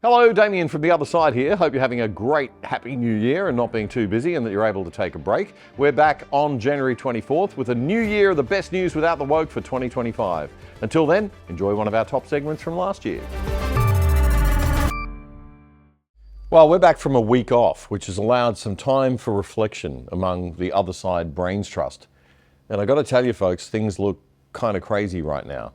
Hello, Damien from the other side here. Hope you're having a great, happy new year and not being too busy and that you're able to take a break. We're back on January 24th with a new year of the best news without the woke for 2025. Until then, enjoy one of our top segments from last year. Well, we're back from a week off, which has allowed some time for reflection among the Other Side Brains Trust. And I got to tell you folks, things look kind of crazy right now.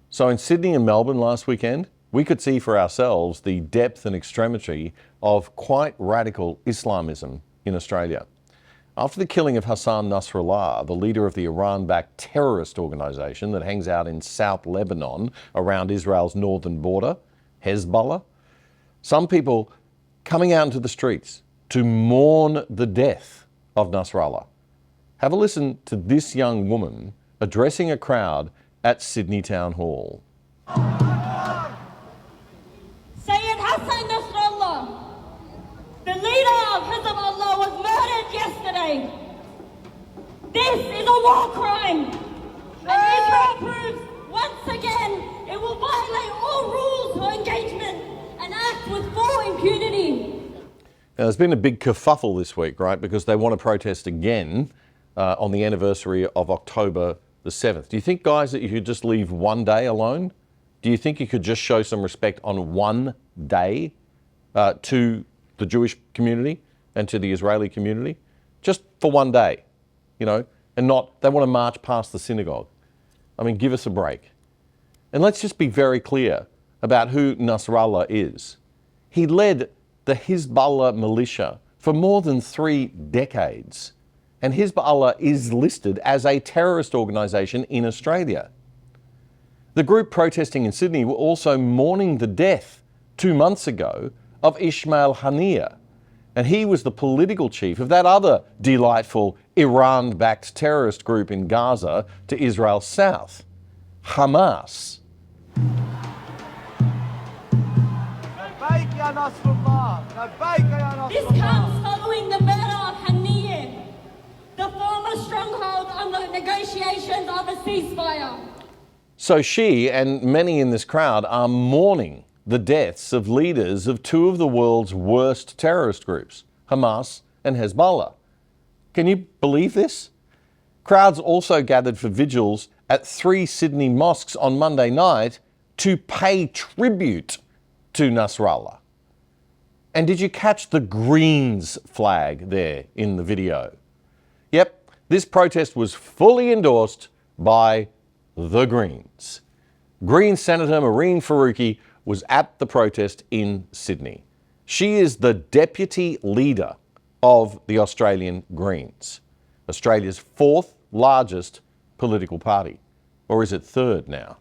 So in Sydney and Melbourne last weekend, we could see for ourselves the depth and extremity of quite radical Islamism in Australia. After the killing of Hassan Nasrallah, the leader of the Iran-backed terrorist organisation that hangs out in South Lebanon around Israel's northern border, Hezbollah, some people coming out into the streets to mourn the death of Nasrallah. Have a listen to this young woman addressing a crowd at Sydney Town Hall. Hassan Nasrallah, the leader of Hezbollah, was murdered yesterday. This is a war crime. And Israel proves once again it will violate all rules for engagement and act with full impunity. Now, there's been a big kerfuffle this week, right, because they want to protest again on the anniversary of October the 7th. Do you think, guys, that you could just leave one day alone? Do you think you could just show some respect on one day to the Jewish community and to the Israeli community? Just for one day, you know, and not, they want to march past the synagogue. I mean, give us a break. And let's just be very clear about who Nasrallah is. He led the Hezbollah militia for more than 3 decades. And Hezbollah is listed as a terrorist organisation in Australia. The group protesting in Sydney were also mourning the death 2 months ago of Ismail Haniyeh, and he was the political chief of that other delightful Iran-backed terrorist group in Gaza to Israel's south, Hamas. This comes following the murder of Haniyeh, the former stronghold under negotiations of a ceasefire. So she and many in this crowd are mourning the deaths of leaders of 2 of the world's worst terrorist groups, Hamas and Hezbollah. Can you believe this? Crowds also gathered for vigils at 3 Sydney mosques on Monday night to pay tribute to Nasrallah. And did you catch the Greens flag there in the video? Yep, this protest was fully endorsed by the Greens. Green Senator Mehreen Faruqi was at the protest in Sydney. She is the deputy leader of the Australian Greens, Australia's 4th largest political party. Or is it 3rd now?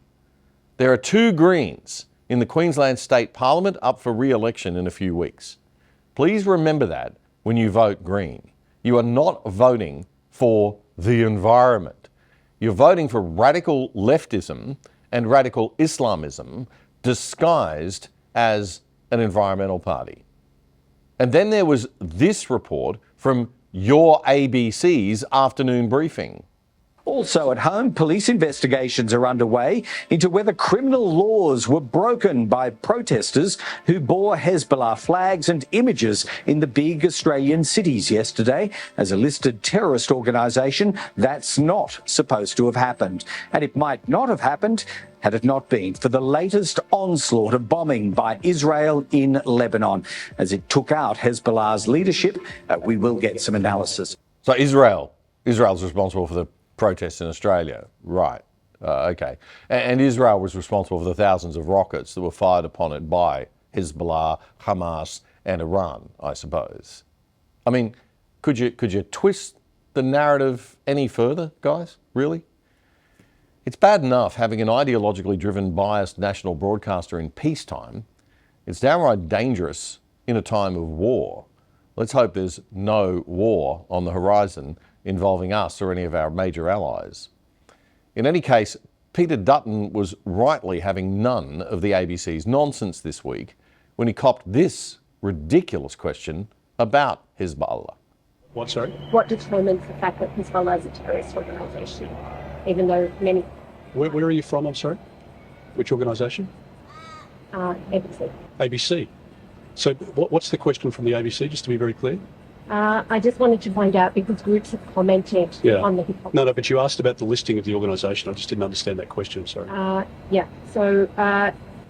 There are 2 Greens in the Queensland State Parliament up for re-election in a few weeks. Please remember that when you vote Green. You are not voting for the environment. You're voting for radical leftism and radical Islamism disguised as an environmental party. And then there was this report from your ABC's afternoon briefing. Also at home, police investigations are underway into whether criminal laws were broken by protesters who bore Hezbollah flags and images in the big Australian cities yesterday. As a listed terrorist organisation, that's not supposed to have happened. And it might not have happened had it not been for the latest onslaught of bombing by Israel in Lebanon. As it took out Hezbollah's leadership, we will get some analysis. So Israel's responsible for the protests in Australia, right? Okay. And Israel was responsible for the thousands of rockets that were fired upon it by Hezbollah, Hamas, and Iran, I suppose. I mean, could you twist the narrative any further, guys? Really? It's bad enough having an ideologically driven, biased national broadcaster in peacetime. It's downright dangerous in a time of war. Let's hope there's no war on the horizon involving us or any of our major allies. In any case, Peter Dutton was rightly having none of the ABC's nonsense this week when he copped this ridiculous question about Hezbollah. What, sorry? What determines the fact that Hezbollah is a terrorist organisation, even though many... Where are you from, I'm sorry? Which organisation? ABC. ABC? So what's the question from the ABC, just to be very clear? I just wanted to find out because groups have commented on the hypocrisy. No, but you asked about the listing of the organisation. I just didn't understand that question, sorry. Yeah, so...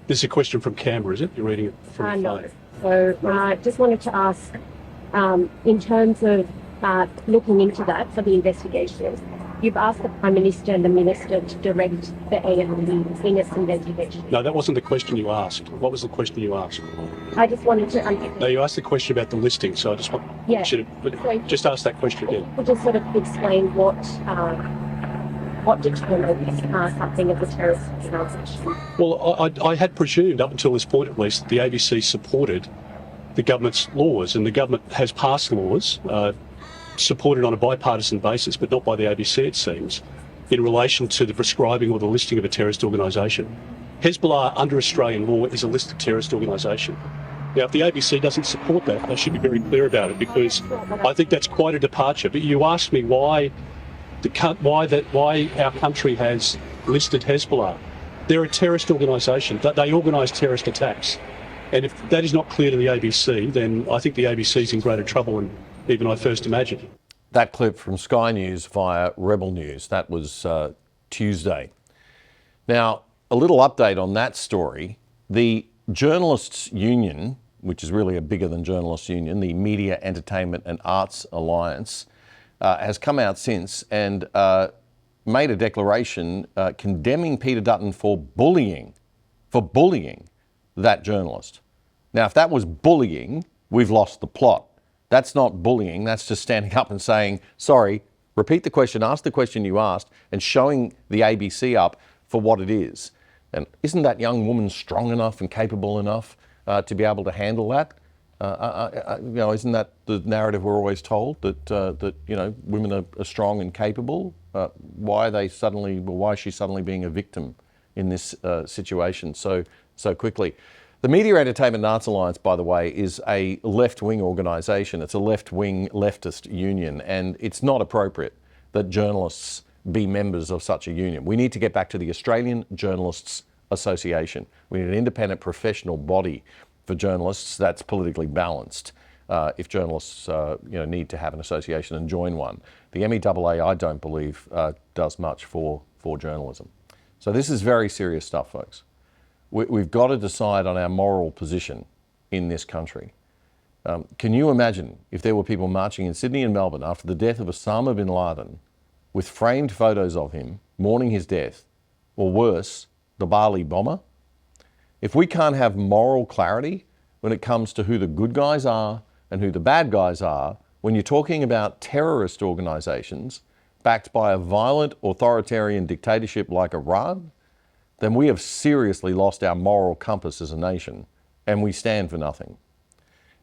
This is a question from Canberra, is it? You're reading it from the phone. No. So just wanted to ask, in terms of looking into that for the investigation, you've asked the Prime Minister and the Minister to direct the AFB in its investigation. No, that wasn't the question you asked. What was the question you asked? I just wanted to understand. No, you asked the question about the listing, so I just want you to just ask that question again. Could you just sort of explain what determines something of a terrorist organisation? Well, I had presumed up until this point at least that the ABC supported the government's laws, and the government has passed laws supported on a bipartisan basis, but not by the ABC, it seems, in relation to the prescribing or the listing of a terrorist organisation. Hezbollah, under Australian law, is a listed terrorist organisation. Now, if the ABC doesn't support that, they should be very clear about it, because I think that's quite a departure. But you asked me why our country has listed Hezbollah. They're a terrorist organisation. They organise terrorist attacks. And if that is not clear to the ABC, then I think the ABC is in greater trouble than even I first imagined. That clip from Sky News via Rebel News, that was Tuesday. Now, a little update on that story. The Journalists Union, which is really a bigger than Journalists Union, the Media, Entertainment and Arts Alliance, has come out since and made a declaration condemning Peter Dutton for bullying that journalist. Now, if that was bullying, we've lost the plot. That's not bullying, that's just standing up and saying, sorry, repeat the question, ask the question you asked, and showing the ABC up for what it is. And isn't that young woman strong enough and capable enough to be able to handle that? Isn't that the narrative we're always told, that women are strong and capable? Why is she suddenly being a victim in this situation so quickly? The Media, Entertainment and Arts Alliance, by the way, is a left-wing organisation. It's a left-wing leftist union, and it's not appropriate that journalists be members of such a union. We need to get back to the Australian Journalists Association. We need an independent professional body for journalists that's politically balanced. If journalists need to have an association and join one. The MEAA, I don't believe, does much for journalism. So this is very serious stuff, folks. We've got to decide on our moral position in this country. Can you imagine if there were people marching in Sydney and Melbourne after the death of Osama bin Laden with framed photos of him mourning his death, or worse, the Bali bomber? If we can't have moral clarity when it comes to who the good guys are and who the bad guys are, when you're talking about terrorist organisations backed by a violent authoritarian dictatorship like Iran, then we have seriously lost our moral compass as a nation, and we stand for nothing.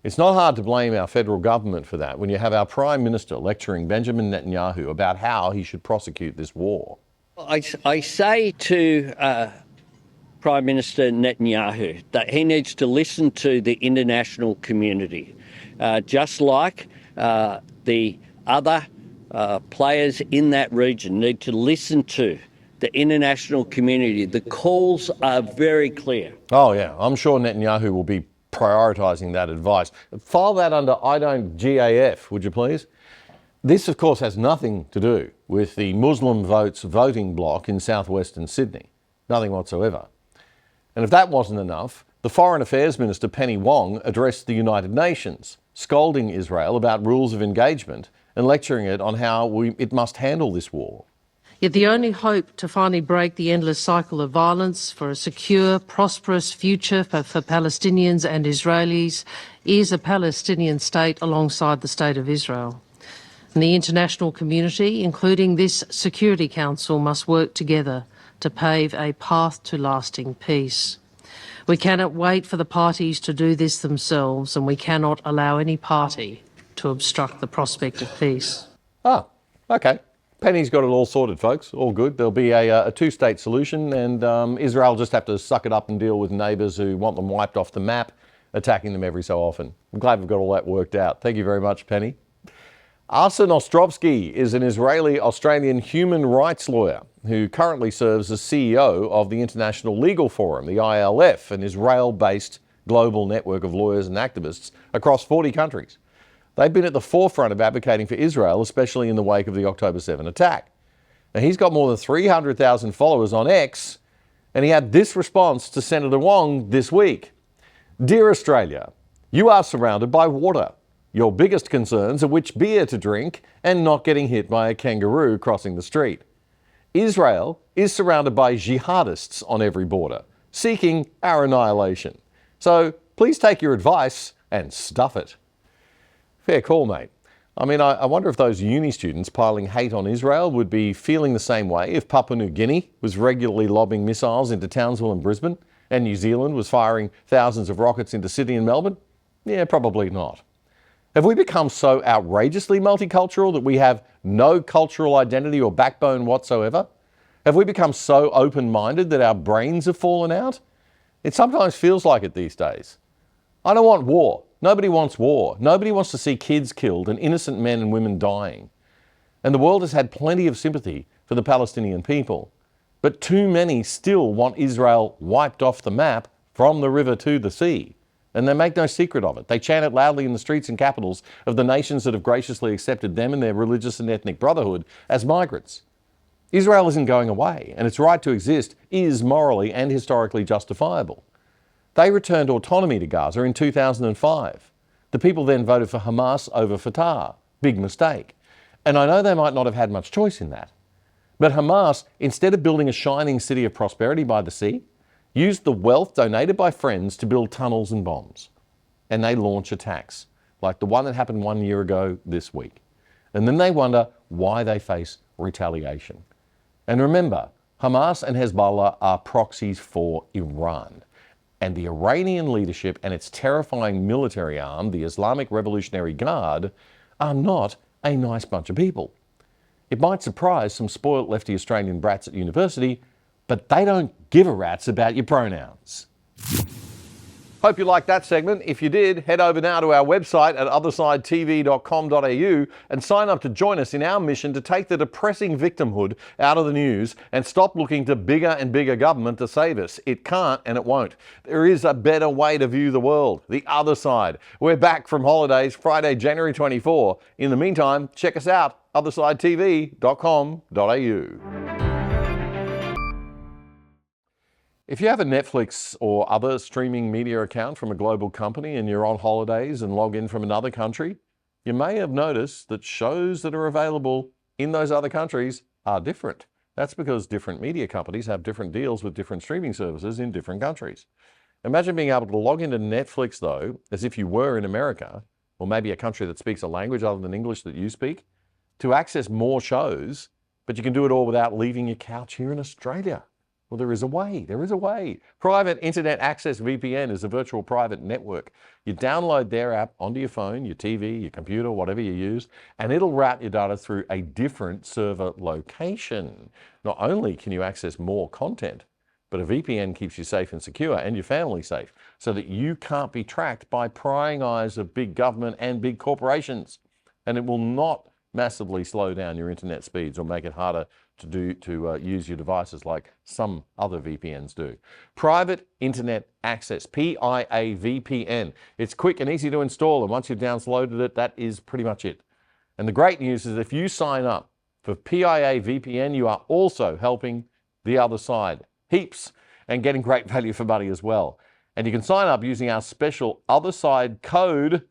It's not hard to blame our federal government for that when you have our Prime Minister lecturing Benjamin Netanyahu about how he should prosecute this war. I say to Prime Minister Netanyahu that he needs to listen to the international community, just like the other players in that region need to listen to the international community. The calls are very clear. Oh yeah, I'm sure Netanyahu will be prioritising that advice. File that under I don't GAF, would you please? This, of course, has nothing to do with the Muslim votes voting bloc in southwestern Sydney. Nothing whatsoever. And if that wasn't enough, the Foreign Affairs Minister Penny Wong addressed the United Nations, scolding Israel about rules of engagement and lecturing it on how it must handle this war. Yet the only hope to finally break the endless cycle of violence for a secure, prosperous future for Palestinians and Israelis is a Palestinian state alongside the State of Israel. And the international community, including this Security Council, must work together to pave a path to lasting peace. We cannot wait for the parties to do this themselves, and we cannot allow any party to obstruct the prospect of peace. Ah, okay. Penny's got it all sorted, folks. All good. There'll be a two-state solution, and Israel just have to suck it up and deal with neighbours who want them wiped off the map, attacking them every so often. I'm glad we've got all that worked out. Thank you very much, Penny. Arsen Ostrovsky is an Israeli-Australian human rights lawyer who currently serves as CEO of the International Legal Forum, the ILF, an Israel-based global network of lawyers and activists across 40 countries. They've been at the forefront of advocating for Israel, especially in the wake of the October 7 attack. Now, he's got more than 300,000 followers on X, and he had this response to Senator Wong this week. Dear Australia, you are surrounded by water. Your biggest concerns are which beer to drink and not getting hit by a kangaroo crossing the street. Israel is surrounded by jihadists on every border, seeking our annihilation. So please take your advice and stuff it. Fair call, mate. I mean, I wonder if those uni students piling hate on Israel would be feeling the same way if Papua New Guinea was regularly lobbing missiles into Townsville and Brisbane, and New Zealand was firing thousands of rockets into Sydney and Melbourne? Yeah, probably not. Have we become so outrageously multicultural that we have no cultural identity or backbone whatsoever? Have we become so open-minded that our brains have fallen out? It sometimes feels like it these days. I don't want war. Nobody wants war. Nobody wants to see kids killed and innocent men and women dying. And the world has had plenty of sympathy for the Palestinian people. But too many still want Israel wiped off the map from the river to the sea. And they make no secret of it. They chant it loudly in the streets and capitals of the nations that have graciously accepted them and their religious and ethnic brotherhood as migrants. Israel isn't going away, and its right to exist is morally and historically justifiable. They returned autonomy to Gaza in 2005. The people then voted for Hamas over Fatah. Big mistake. And I know they might not have had much choice in that. But Hamas, instead of building a shining city of prosperity by the sea, used the wealth donated by friends to build tunnels and bombs. And they launch attacks, like the one that happened 1 year ago this week. And then they wonder why they face retaliation. And remember, Hamas and Hezbollah are proxies for Iran. And the Iranian leadership and its terrifying military arm, the Islamic Revolutionary Guard, are not a nice bunch of people. It might surprise some spoilt lefty Australian brats at university, but they don't give a rat's about your pronouns. Hope you liked that segment. If you did, head over now to our website at othersidetv.com.au and sign up to join us in our mission to take the depressing victimhood out of the news and stop looking to bigger and bigger government to save us. It can't and it won't. There is a better way to view the world. The Other Side. We're back from holidays Friday, January 24. In the meantime, check us out, othersidetv.com.au. If you have a Netflix or other streaming media account from a global company and you're on holidays and log in from another country, you may have noticed that shows that are available in those other countries are different. That's because different media companies have different deals with different streaming services in different countries. Imagine being able to log into Netflix, though, as if you were in America, or maybe a country that speaks a language other than English that you speak, to access more shows, but you can do it all without leaving your couch here in Australia. Well, there is a way. There is a way. Private Internet Access VPN is a virtual private network. You download their app onto your phone, your TV, your computer, whatever you use, and it'll route your data through a different server location. Not only can you access more content, but a VPN keeps you safe and secure and your family safe so that you can't be tracked by prying eyes of big government and big corporations. And it will not massively slow down your internet speeds or make it harder to use your devices like some other VPNs do. Private Internet Access, PIA VPN. It's quick and easy to install, and once you've downloaded it, that is pretty much it. And the great news is if you sign up for PIA VPN, you are also helping the other side heaps and getting great value for money as well. And you can sign up using our special Other Side code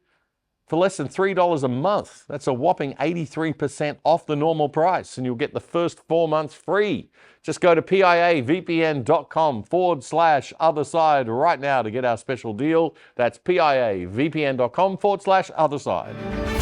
for less than $3 a month. That's a whopping 83% off the normal price, and you'll get the first 4 months free. Just go to piavpn.com/otherside right now to get our special deal. That's piavpn.com/otherside.